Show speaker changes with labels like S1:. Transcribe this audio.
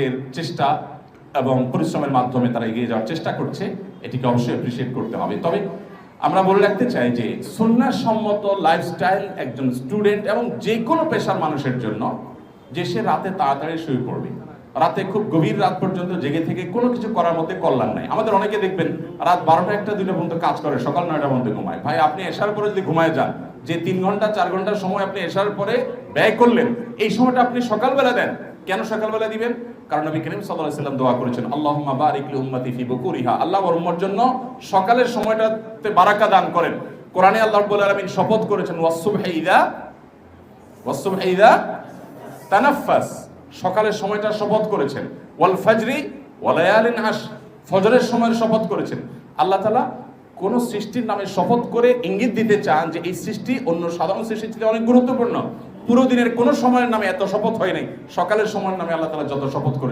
S1: এর চেষ্টা এবং পরিশ্রমের মাধ্যমে তারা এগিয়ে যাওয়ার চেষ্টা করছে, এটিকে অবশ্যই অ্যাপ্রিশিয়েট করতে হবে। তবে আমরা বলে রাখতে চাই যে সুন্নাহসম্মত লাইফস্টাইল একজন স্টুডেন্ট এবং যে কোনো পেশার মানুষের জন্য যে সে রাতে তাড়াতাড়ি শুয়ে পড়বে, রাতে খুব গভীর রাত পর্যন্ত জেগে থেকে কোনো কিছু করার মধ্যে কল্যাণ নাই। আমাদের অনেকে দেখবেন রাত 12টা 1টা 2টা পর্যন্ত কাজ করে, সকাল 9টা পর্যন্ত ঘুমায়। ভাই, আপনি এশার পরে যদি ঘুমায় যান, যে 3 ঘন্টা 4 ঘন্টার সময় আপনি এশার পরে ব্যয় করলেন, এই সময়টা আপনি সকালবেলা দেন। কেন সকালবেলা দিবেন? কারণ নবী করিম সাল্লাল্লাহু আলাইহি ওয়াসাল্লাম দোয়া করেছেন, আল্লাহুম্মা বারিক লি উম্মতি ফি বুকুরিহা, আল্লাহ ওর উম্মতের জন্য সকালের সময়টাতে বারাকা দান করেন। কোরআনে আল্লাহ রাব্বুল আলামিন শপথ করেছেন ওয়াস-সুবহি ইযা তানাফফাস, সকালের সময়টা শপথ করেছেন। ওয়াল ফাজরি ওয়া লায়ালিন আশর, ফজরের সময়ের শপথ করেছেন। আল্লাহ তাআলা কোন সৃষ্টির নামে শপথ করে ইঙ্গিত দিতে চান যে এই সৃষ্টি অন্য সাধারণ সৃষ্টির চেয়ে অনেক গুরুত্বপূর্ণ। পুরো দিনের কোন সময়ের নামে এত শপথ হয় নাই, সকালের সময়ের নামে আল্লাহ তাআলা যত শপথ করে